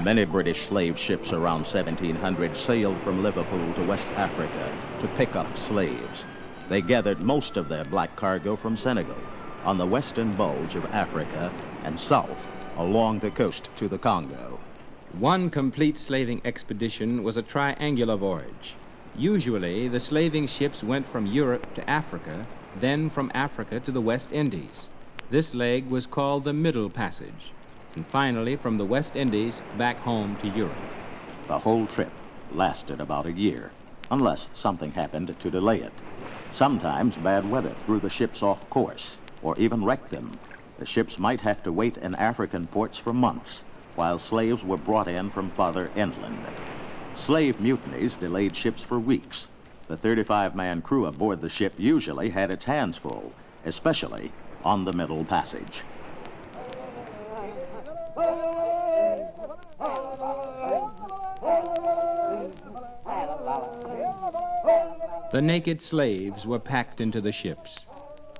Many British slave ships around 1700 sailed from Liverpool to West Africa to pick up slaves. They gathered most of their black cargo from Senegal, on the western bulge of Africa, and south along the coast to the Congo. One complete slaving expedition was a triangular voyage. Usually, the slaving ships went from Europe to Africa, then from Africa to the West Indies. This leg was called the Middle Passage, and finally from the West Indies back home to Europe. The whole trip lasted about a year, unless something happened to delay it. Sometimes bad weather threw the ships off course, or even wrecked them. The ships might have to wait in African ports for months, while slaves were brought in from farther inland. Slave mutinies delayed ships for weeks. The 35-man crew aboard the ship usually had its hands full, especially on the Middle Passage. The naked slaves were packed into the ships.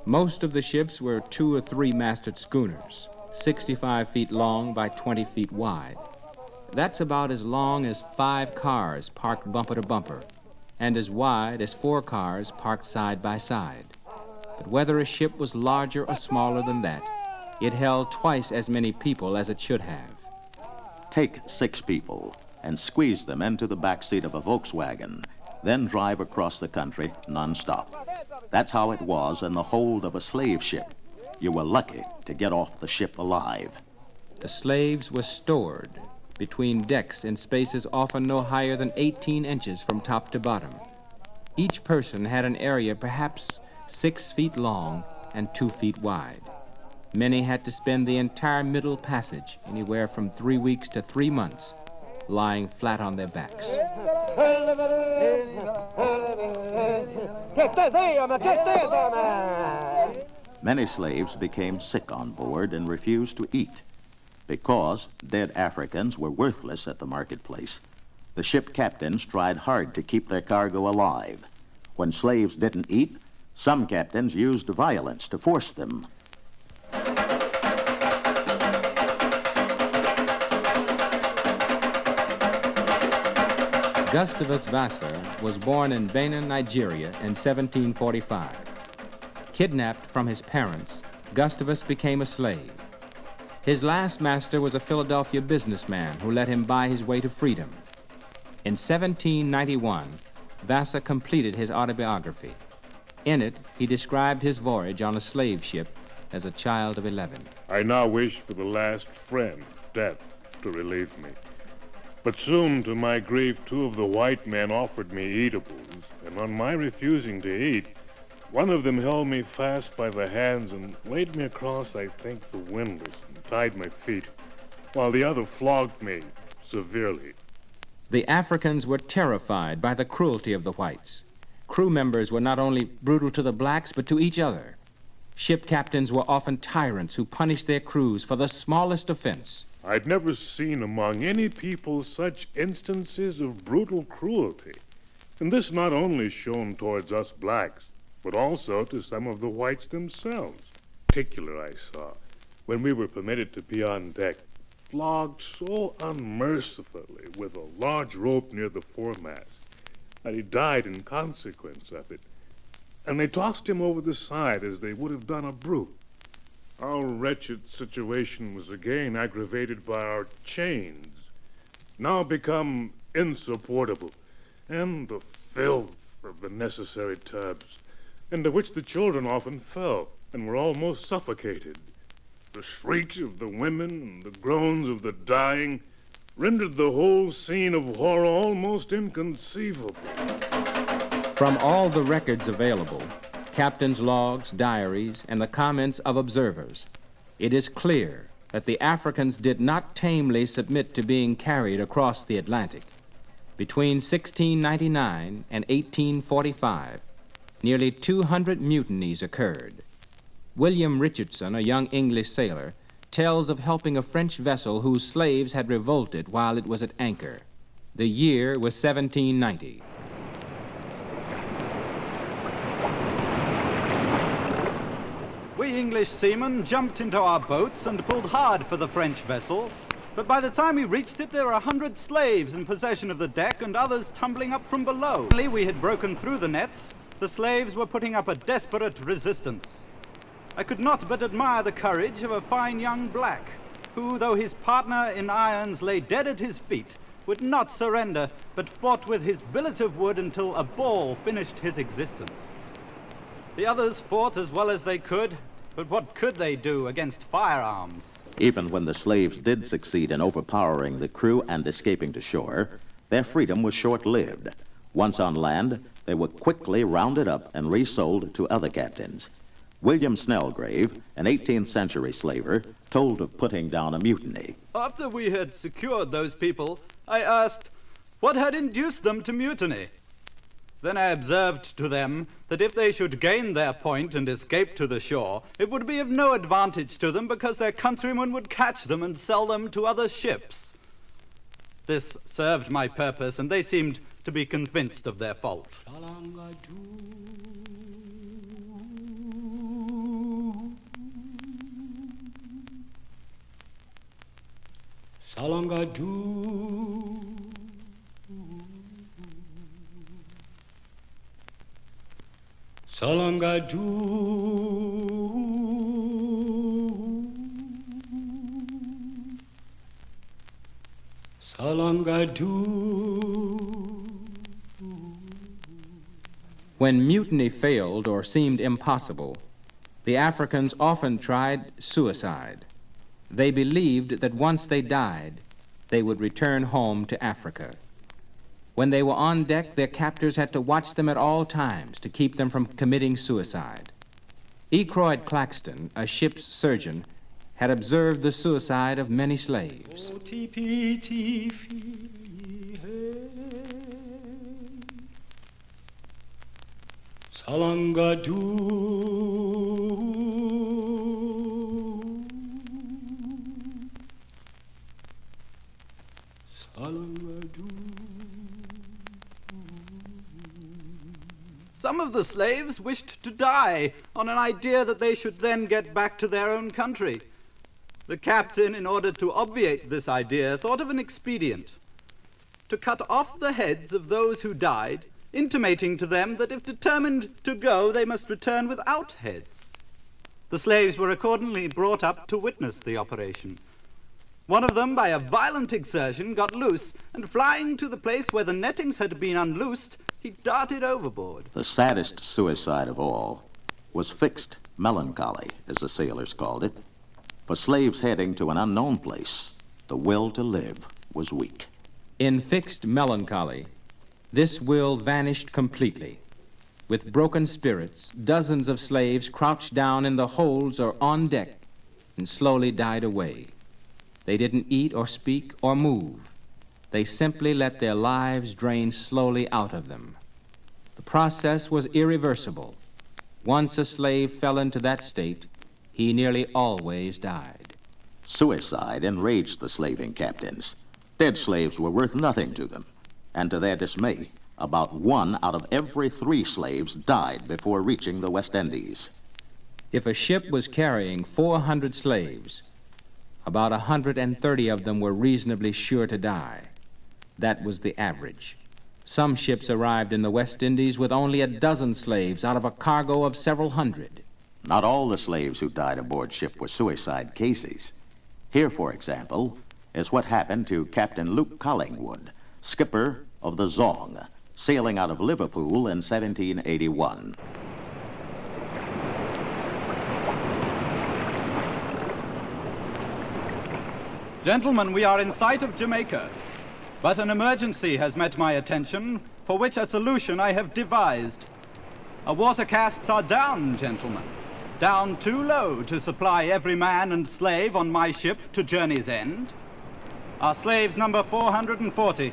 Most of the ships were 2 or 3 masted schooners, 65 feet long by 20 feet wide. That's about as long as 5 cars parked bumper to bumper, and as wide as 4 cars parked side by side. But whether a ship was larger or smaller than that, it held twice as many people as it should have. Take 6 people and squeeze them into the back seat of a Volkswagen, then drive across the country non-stop. That's how it was in the hold of a slave ship. You were lucky to get off the ship alive. The slaves were stored between decks in spaces often no higher than 18 inches from top to bottom. Each person had an area perhaps 6 feet long and 2 feet wide. Many had to spend the entire Middle Passage, anywhere from 3 weeks to 3 months, lying flat on their backs. Many slaves became sick on board and refused to eat. Because dead Africans were worthless at the marketplace, the ship captains tried hard to keep their cargo alive. When slaves didn't eat, some captains used violence to force them. Gustavus Vasa was born in Benin, Nigeria in 1745. Kidnapped from his parents, Gustavus became a slave. His last master was a Philadelphia businessman who let him buy his way to freedom. In 1791, Vasa completed his autobiography. In it, he described his voyage on a slave ship as a child of 11. I now wish for the last friend, death, to relieve me. But soon, to my grief, 2 of the white men offered me eatables, and on my refusing to eat, one of them held me fast by the hands and laid me across, I think, the windlass and tied my feet, while the other flogged me severely. The Africans were terrified by the cruelty of the whites. Crew members were not only brutal to the blacks, but to each other. Ship captains were often tyrants who punished their crews for the smallest offense. I'd never seen among any people such instances of brutal cruelty. And this not only shown towards us blacks, but also to some of the whites themselves. Particular I saw, when we were permitted to be on deck, flogged so unmercifully with a large rope near the foremast that he died in consequence of it. And they tossed him over the side as they would have done a brute. Our wretched situation was again aggravated by our chains, now become insupportable, and the filth of the necessary tubs, into which the children often fell and were almost suffocated. The shrieks of the women and the groans of the dying rendered the whole scene of horror almost inconceivable. From all the records available, captains' logs, diaries, and the comments of observers, it is clear that the Africans did not tamely submit to being carried across the Atlantic. Between 1699 and 1845, nearly 200 mutinies occurred. William Richardson, a young English sailor, tells of helping a French vessel whose slaves had revolted while it was at anchor. The year was 1790. We English seamen jumped into our boats and pulled hard for the French vessel, But by the time we reached it, there were 100 slaves in possession of the deck and others tumbling up from below. Finally, we had broken through the nets. The slaves were putting up a desperate resistance. I could not but admire the courage of a fine young black, who, though his partner in irons lay dead at his feet, would not surrender, but fought with his billet of wood until a ball finished his existence. The others fought as well as they could, but what could they do against firearms? Even when the slaves did succeed in overpowering the crew and escaping to shore, their freedom was short-lived. Once on land, they were quickly rounded up and resold to other captains. William Snellgrave, an 18th century slaver, told of putting down a mutiny. After we had secured those people, I asked what had induced them to mutiny. Then I observed to them that if they should gain their point and escape to the shore, it would be of no advantage to them because their countrymen would catch them and sell them to other ships. This served my purpose, and they seemed to be convinced of their fault. Salangadu, Salangadu, Salangadu. When mutiny failed or seemed impossible, the Africans often tried suicide. They believed that once they died, they would return home to Africa. When they were on deck, their captors had to watch them at all times to keep them from committing suicide. Ecroyd Claxton, a ship's surgeon, had observed the suicide of many slaves. Some of the slaves wished to die on an idea that they should then get back to their own country. The captain, in order to obviate this idea, thought of an expedient: to cut off the heads of those who died, intimating to them that if determined to go, they must return without heads. The slaves were accordingly brought up to witness the operation. One of them, by a violent exertion, got loose, and flying to the place where the nettings had been unloosed, he darted overboard. The saddest suicide of all was fixed melancholy, as the sailors called it. For slaves heading to an unknown place, the will to live was weak. In fixed melancholy, this will vanished completely. With broken spirits, dozens of slaves crouched down in the holds or on deck and slowly died away. They didn't eat or speak or move. They simply let their lives drain slowly out of them. The process was irreversible. Once a slave fell into that state, he nearly always died. Suicide enraged the slaving captains. Dead slaves were worth nothing to them, and to their dismay, about 1 out of every 3 slaves died before reaching the West Indies. If a ship was carrying 400 slaves, about 130 of them were reasonably sure to die. That was the average. Some ships arrived in the West Indies with only a dozen slaves out of a cargo of several hundred. Not all the slaves who died aboard ship were suicide cases. Here, for example, is what happened to Captain Luke Collingwood, skipper of the Zong, sailing out of Liverpool in 1781. Gentlemen, we are in sight of Jamaica, but an emergency has met my attention, for which a solution I have devised. Our water casks are down, gentlemen. Down too low to supply every man and slave on my ship to journey's end. Our slaves number 440.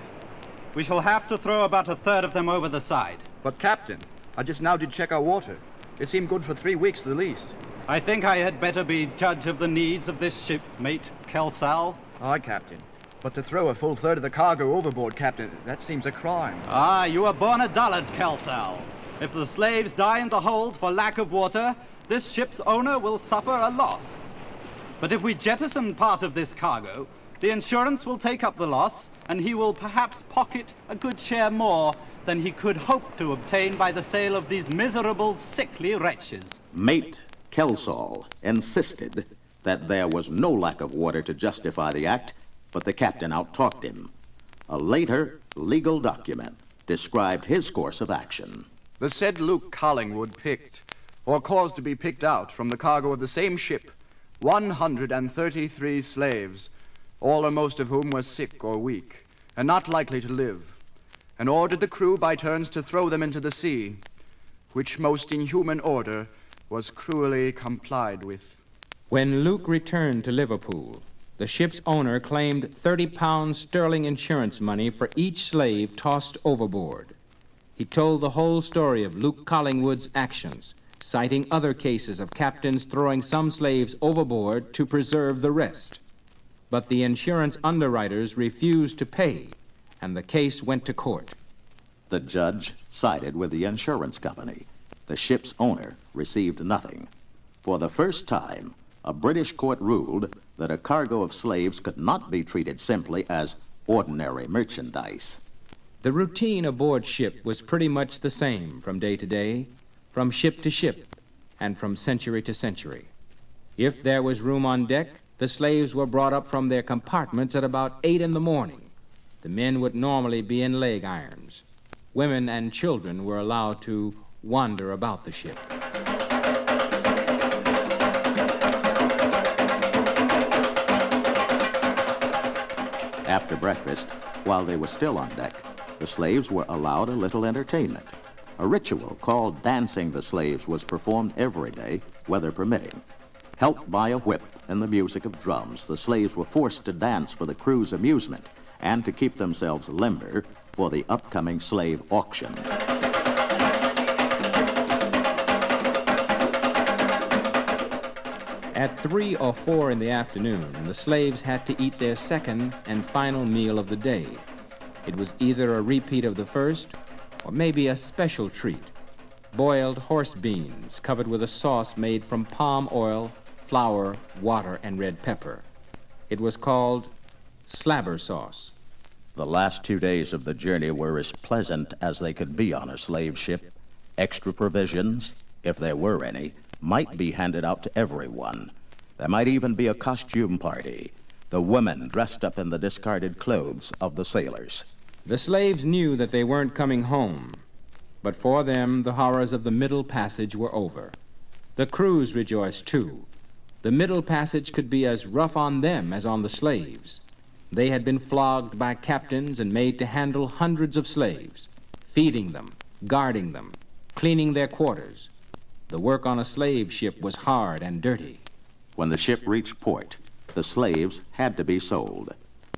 We shall have to throw about a third of them over the side. But, Captain, I just now did check our water. It seemed good for 3 weeks at the least. I think I had better be judge of the needs of this ship, mate Kelsall. Aye, Captain. But to throw a full third of the cargo overboard, Captain, that seems a crime. Ah, you were born a dullard, Kelsall. If the slaves die in the hold for lack of water, this ship's owner will suffer a loss. But if we jettison part of this cargo, The insurance will take up the loss, and he will perhaps pocket a good share more than he could hope to obtain by the sale of these miserable, sickly wretches. Mate Kelsall insisted that there was no lack of water to justify the act, but the captain outtalked him. A later legal document described his course of action. The said Luke Collingwood picked, or caused to be picked out from the cargo of the same ship, 133 slaves, all or most of whom were sick or weak, and not likely to live, and ordered the crew by turns to throw them into the sea, which most inhuman order was cruelly complied with. When Luke returned to Liverpool, the ship's owner claimed 30 pounds sterling insurance money for each slave tossed overboard. He told the whole story of Luke Collingwood's actions, citing other cases of captains throwing some slaves overboard to preserve the rest. But the insurance underwriters refused to pay, and the case went to court. The judge sided with the insurance company. The ship's owner received nothing. For the first time, a British court ruled that a cargo of slaves could not be treated simply as ordinary merchandise. The routine aboard ship was pretty much the same from day to day, from ship to ship, and from century to century. If there was room on deck, the slaves were brought up from their compartments at about 8 in the morning. The men would normally be in leg irons. Women and children were allowed to wander about the ship. After breakfast, while they were still on deck, the slaves were allowed a little entertainment. A ritual called dancing the slaves was performed every day, weather permitting. Helped by a whip and the music of drums, the slaves were forced to dance for the crew's amusement and to keep themselves limber for the upcoming slave auction. At 3 or 4 in the afternoon, the slaves had to eat their second and final meal of the day. It was either a repeat of the first or maybe a special treat: boiled horse beans covered with a sauce made from palm oil, flour, water, and red pepper. It was called slabber sauce. The last 2 days of the journey were as pleasant as they could be on a slave ship. Extra provisions, if there were any, might be handed out to everyone. There might even be a costume party, the women dressed up in the discarded clothes of the sailors. The slaves knew that they weren't coming home, but for them the horrors of the Middle Passage were over. The crews rejoiced too. The Middle Passage could be as rough on them as on the slaves. They had been flogged by captains and made to handle hundreds of slaves, feeding them, guarding them, cleaning their quarters. The work on a slave ship was hard and dirty. When the ship reached port, the slaves had to be sold.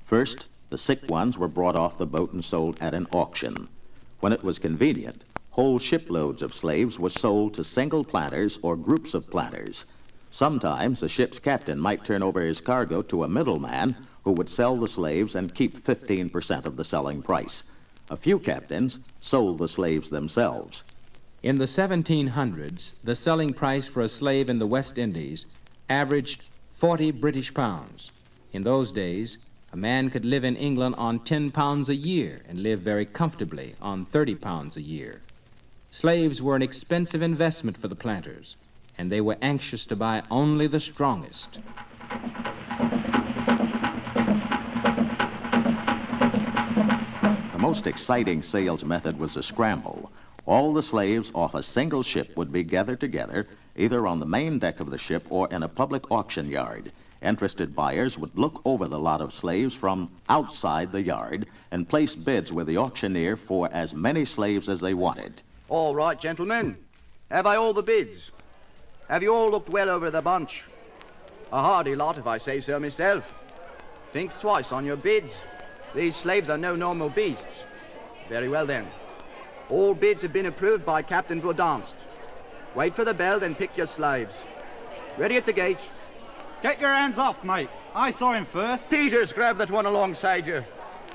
First, the sick ones were brought off the boat and sold at an auction. When it was convenient, whole shiploads of slaves were sold to single planters or groups of planters. Sometimes the ship's captain might turn over his cargo to a middleman who would sell the slaves and keep 15% of the selling price. A few captains sold the slaves themselves. In the 1700s, the selling price for a slave in the West Indies averaged 40 British pounds. In those days, a man could live in England on 10 pounds a year and live very comfortably on 30 pounds a year. Slaves were an expensive investment for the planters, and they were anxious to buy only the strongest. The most exciting sales method was a scramble. All the slaves off a single ship would be gathered together, either on the main deck of the ship or in a public auction yard. Interested buyers would look over the lot of slaves from outside the yard and place bids with the auctioneer for as many slaves as they wanted. All right, gentlemen. Have I all the bids? Have you all looked well over the bunch? A hardy lot, if I say so myself. Think twice on your bids. These slaves are no normal beasts. Very well, then. All bids have been approved by Captain Bourdonst. Wait for the bell, then pick your slaves. Ready at the gate. Get your hands off, mate. I saw him first. Peters, grab that one alongside you.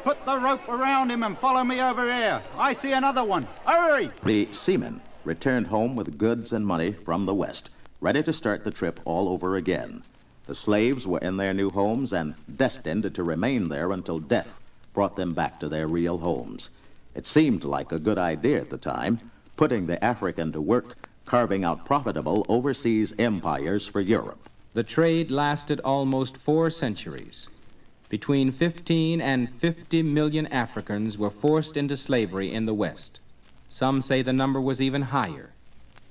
Put the rope around him and follow me over here. I see another one. Hurry! The seamen returned home with goods and money from the West, ready to start the trip all over again. The slaves were in their new homes and destined to remain there until death brought them back to their real homes. It seemed like a good idea at the time, putting the African to work carving out profitable overseas empires for Europe. The trade lasted almost 4 centuries. Between 15 and 50 million Africans were forced into slavery in the West. Some say the number was even higher.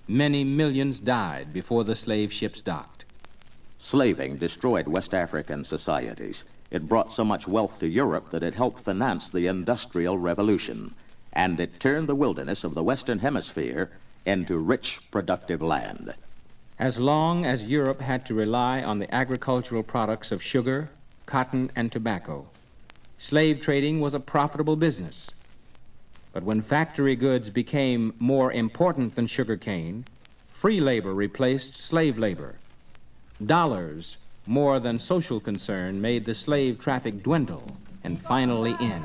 Many millions died before the slave ships docked. Slaving destroyed West African societies. It brought so much wealth to Europe that it helped finance the Industrial Revolution, and it turned the wilderness of the Western Hemisphere into rich, productive land. As long as Europe had to rely on the agricultural products of sugar, cotton, and tobacco, slave trading was a profitable business. But when factory goods became more important than sugarcane, free labor replaced slave labor. Dollars, more than social concern, made the slave traffic dwindle and finally end.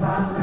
Bye.